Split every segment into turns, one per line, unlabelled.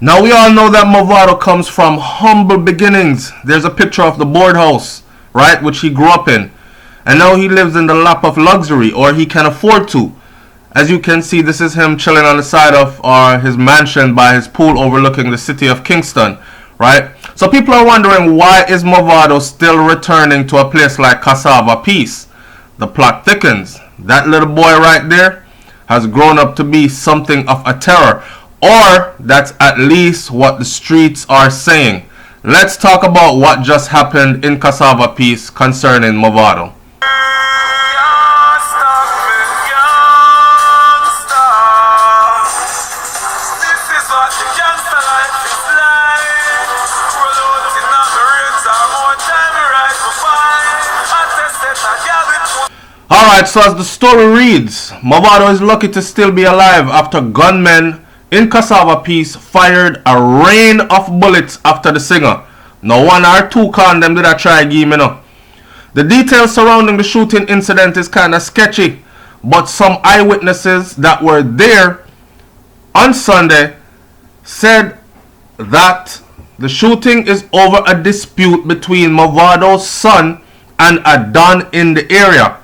Now we all know that Mavado comes from humble beginnings. There's a picture of the board house, right, which he grew up in. And now he lives in the lap of luxury, or he can afford to. As you can see, this is him chilling on the side of his mansion by his pool overlooking the city of Kingston, right? So people are wondering, why is Mavado still returning to a place like Casava Peace? The plot thickens. That little boy right there has grown up to be something of a terror. Or that's at least what the streets are saying. Let's talk about what just happened in Casava Peace concerning Mavado. Alright, so as the story reads, Mavado is lucky to still be alive after gunmen in Casava Peace fired a rain of bullets after the singer. No one or two con them did I try give me no. The details surrounding the shooting incident is kinda sketchy, but some eyewitnesses that were there on Sunday said that the shooting is over a dispute between Mavado's son and a don in the area.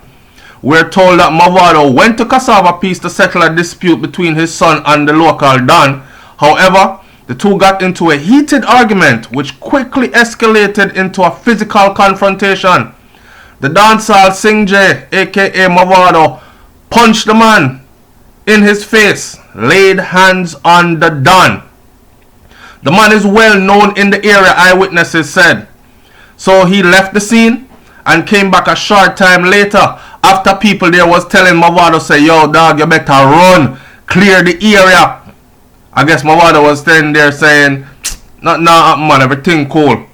We're told that Mavado went to Casava Peace to settle a dispute between his son and the local don. However, the two got into a heated argument which quickly escalated into a physical confrontation. The dancehall Sing J, aka Mavado, punched the man in his face, laid hands on the don. The man is well known in the area, eyewitnesses said. So he left the scene and came back a short time later after people there was telling Mavado, say, yo dog, you better run, clear the area. I guess Mavado was standing there saying, nothing happen man, everything cool.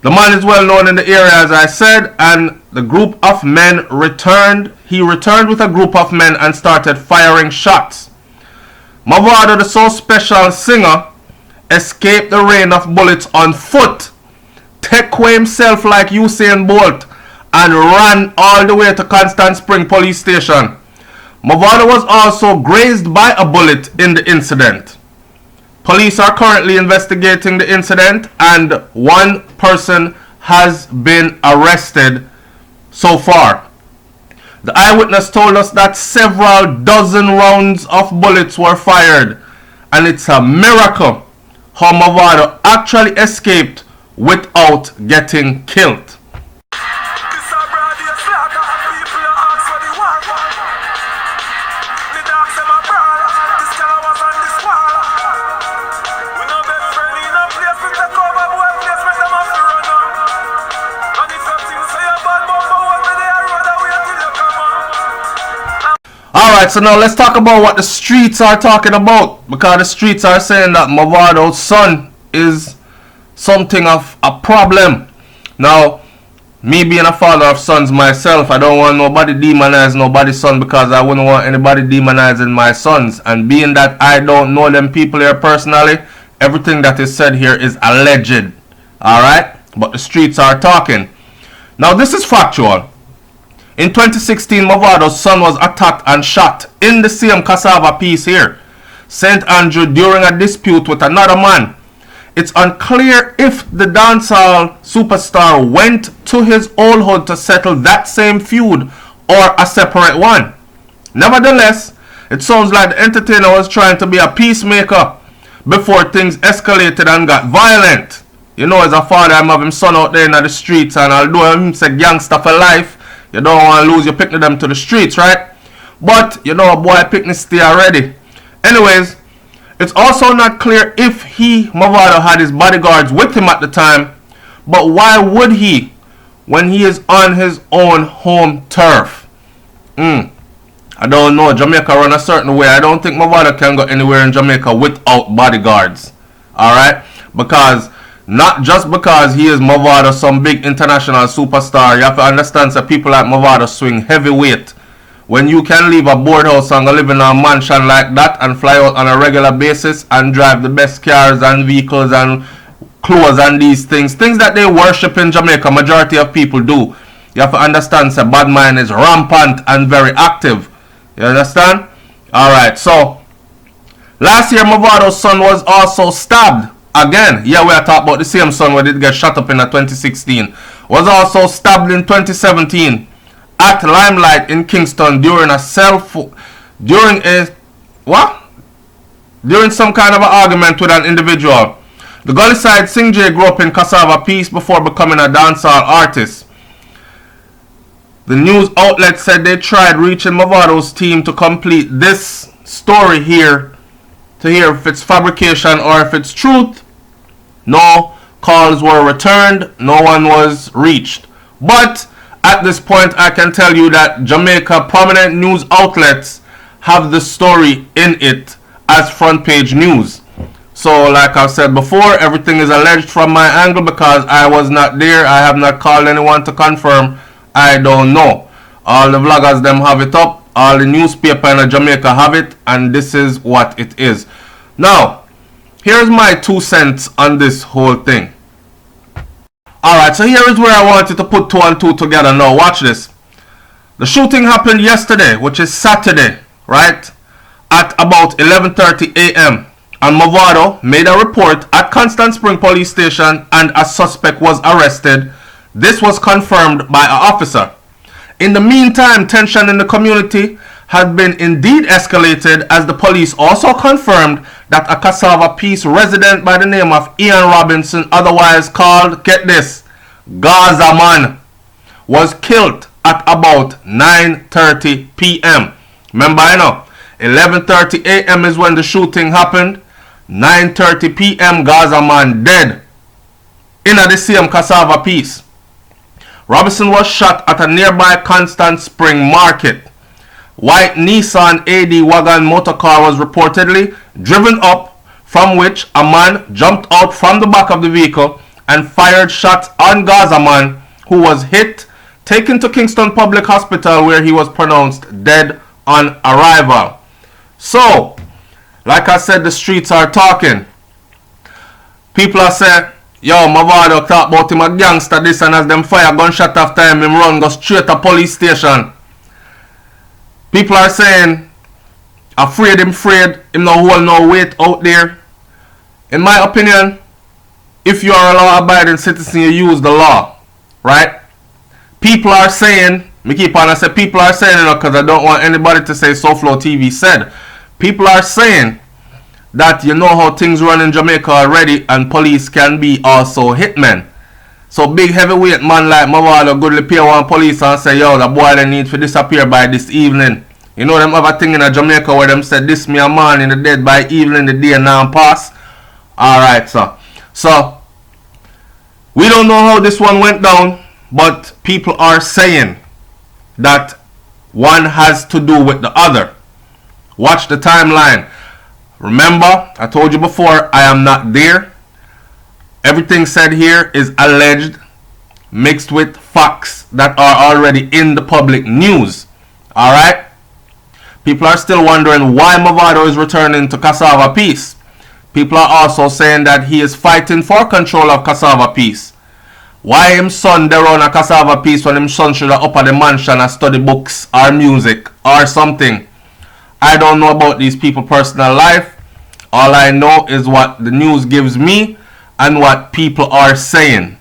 The man is well known in the area, as I said, and the group of men returned. He returned with a group of men and started firing shots. Mavado, the so special singer, escaped the rain of bullets on foot, take away himself like Usain Bolt, and ran all the way to Constant Spring Police Station. Mavado was also grazed by a bullet in the incident. Police are currently investigating the incident and one person has been arrested so far. The eyewitness told us that several dozen rounds of bullets were fired, and it's a miracle how Mavado actually escaped without getting killed. Alright, so now let's talk about what the streets are talking about, because the streets are saying that Mavado's son is something of a problem. Now, me being a father of sons myself, I don't want nobody demonize nobody's son, because I wouldn't want anybody demonizing my sons. And being that I don't know them people here personally, everything that is said here is alleged. Alright? But the streets are talking. Now this is factual. In 2016, Mavado's son was attacked and shot in the same Casava Peace here, St. Andrew, during a dispute with another man. It's unclear if the dancehall superstar went to his old hood to settle that same feud or a separate one. Nevertheless, it sounds like the entertainer was trying to be a peacemaker before things escalated and got violent. You know, as a father, I'm having son out there in the streets, and although him say gangster for life, you don't want to lose your picnic them to the streets, right? But, you know, a boy picnic stay already. Anyways, it's also not clear if Mavado, had his bodyguards with him at the time. But why would he when he is on his own home turf? I don't know. Jamaica run a certain way. I don't think Mavado can go anywhere in Jamaica without bodyguards. Alright? Because not just because he is Mavado, some big international superstar. You have to understand that people like Mavado swing heavyweight. When you can leave a board house and go live in a mansion like that and fly out on a regular basis and drive the best cars and vehicles and clothes and these things that they worship in Jamaica, majority of people do. You have to understand that bad mind is rampant and very active. You understand? Alright, so Last year, Mavado's son was also stabbed. Again, yeah, we are talking about the same son where did get shot up in 2016. Was also stabbed in 2017 at Limelight in Kingston during some kind of an argument with an individual. The Gully Side Singjay grew up in Casava Peace before becoming a dancehall artist. The news outlet said they tried reaching Mavado's team to complete this story here to hear if it's fabrication or if it's truth. No calls were returned, no one was reached. But at this point, I can tell you that Jamaica prominent news outlets have the story in it as front page news. So like I've said before, everything is alleged from my angle because I was not there. I have not called anyone to confirm. I don't know. All the vloggers them have it up. All the newspaper in Jamaica have it. And this is what it is. Now, here's my 2 cents on this whole thing. Alright, so here is where I wanted to put 2 and 2 together. Now, watch this. The shooting happened yesterday, which is Saturday, right? At about 11:30 a.m. And Mavado made a report at Constant Spring Police Station and a suspect was arrested. This was confirmed by an officer. In the meantime, tension in the community had been indeed escalated as the police also confirmed that a Casava Peace resident by the name of Ian Robinson, otherwise called, get this, Gaza Man, was killed at about 9:30 p.m. Remember, 11:30 a.m. is when the shooting happened. 9:30 p.m. Gaza Man dead in the same Casava Peace. Robinson was shot at a nearby Constant Spring market. White Nissan AD wagon motorcar was reportedly driven up, from which a man jumped out from the back of the vehicle and fired shots on Gaza Man, who was hit, taken to Kingston Public Hospital where he was pronounced dead on arrival. So, like I said, the streets are talking. People are saying, yo, Mavado talk about him a gangster this, and as them fire gunshot after him run go straight to police station. People are saying, afraid him no hold no weight out there. In my opinion, if you are a law-abiding citizen, you use the law, right? People are saying, me keep on, I say people are saying, because I don't want anybody to say SouFLoTV said. People are saying that you know how things run in Jamaica already, and police can be also hitmen. So big heavyweight man like Mavado goodly pay one police and say, yo, the boy they need to disappear by this evening. You know them have a thing in Jamaica where them said this me a man in the dead by evening, the day now pass. Alright, so we don't know how this one went down, but people are saying that one has to do with the other. Watch the timeline. Remember, I told you before, I am not there. Everything said here is alleged, mixed with facts that are already in the public news. Alright? People are still wondering why Mavado is returning to Casava Peace. People are also saying that he is fighting for control of Casava Peace. Why him son there on a Casava Peace when him son should have up at the mansion and study books or music or something? I don't know about these people's personal life. All I know is what the news gives me and what people are saying.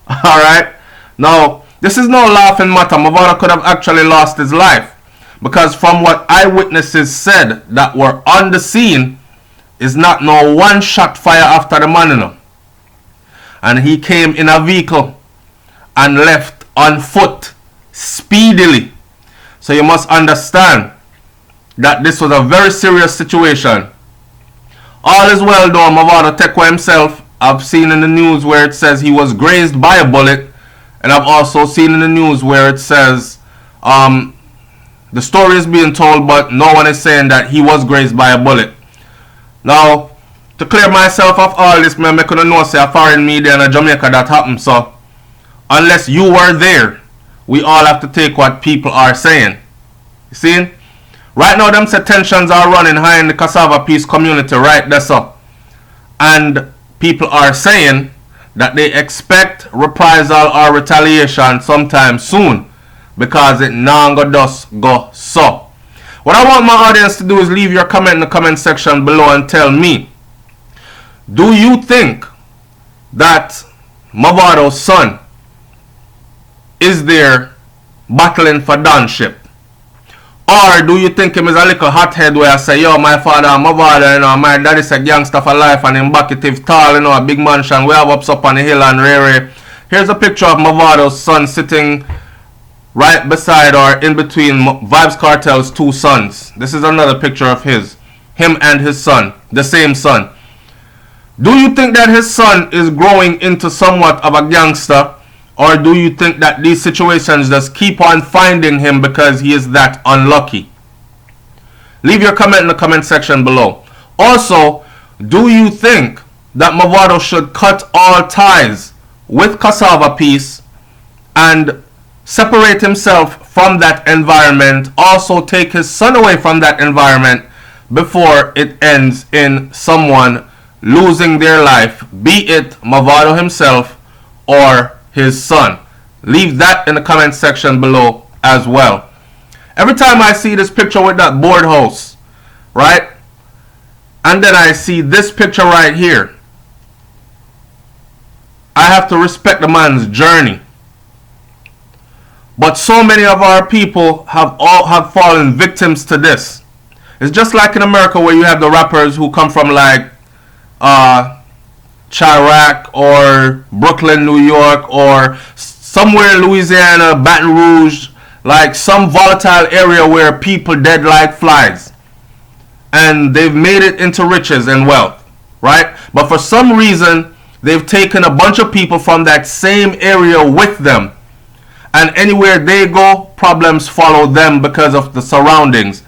Alright? Now, this is no laughing matter. Mavado could have actually lost his life. Because from what eyewitnesses said that were on the scene, is not no one shot fire after the man. And he came in a vehicle and left on foot speedily. So you must understand that this was a very serious situation. All is well though, Mavado Tekwa himself, I've seen in the news where it says he was grazed by a bullet, and I've also seen in the news where it says the story is being told, but no one is saying that he was grazed by a bullet. Now, to clear myself of all this, man, I couldn't know say a foreign media in Jamaica that happened. So, unless you were there, we all have to take what people are saying. You see? Right now, them say tensions are running high in the Casava Peace community, right? That's up. And people are saying that they expect reprisal or retaliation sometime soon, because it now go just go so. What I want my audience to do is leave your comment in the comment section below and tell me, do you think that Mavado's son is there battling for donship? Or do you think him is a little hothead where I say, yo, my father Mavado, you know, my daddy's a gangster for life and him back it is tall, you know, a big mansion, we have up on the hill and rare. Here's a picture of Mavado's son sitting right beside or in between Vybz Kartel's two sons. This is another picture of him and his son, the same son. Do you think that his son is growing into somewhat of a gangster? Or do you think that these situations just keep on finding him because he is that unlucky? Leave your comment in the comment section below. Also, do you think that Mavado should cut all ties with Casava Peace and separate himself from that environment? Also take his son away from that environment before it ends in someone losing their life, be it Mavado himself or his son. Leave that in the comment section below as well. Every time I see this picture with that board house, right, and then I see this picture right here, I have to respect the man's journey. But so many of our people have fallen victims to this. It's just like in America where you have the rappers who come from like Chirac or Brooklyn, New York, or somewhere in Louisiana, Baton Rouge, like some volatile area where people dead like flies. And they've made it into riches and wealth, right? But for some reason, they've taken a bunch of people from that same area with them. And anywhere they go, problems follow them because of the surroundings.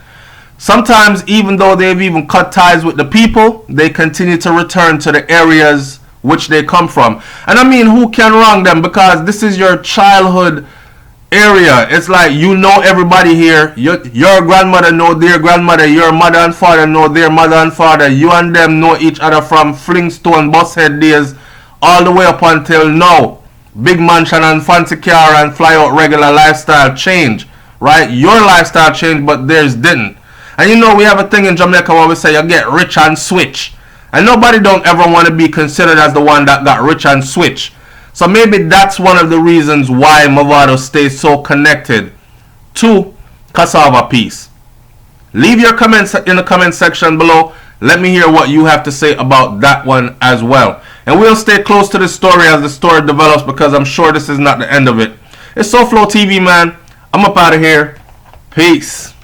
Sometimes, even though they've even cut ties with the people, they continue to return to the areas which they come from. And I mean, who can wrong them? Because this is your childhood area. It's like you know everybody here. Your grandmother know their grandmother. Your mother and father know their mother and father. You and them know each other from Flintstone bushead days all the way up until now. Big mansion and fancy car and fly out regular lifestyle change, right? Your lifestyle changed, but theirs didn't. And you know we have a thing in Jamaica where we say you get rich and switch. And nobody don't ever want to be considered as the one that got rich and switch. So maybe that's one of the reasons why Mavado stays so connected to Casava Peace. Leave your comments in the comment section below. Let me hear what you have to say about that one as well. And we'll stay close to this story as the story develops because I'm sure this is not the end of it. It's SouFLoTV, man. I'm up out of here. Peace.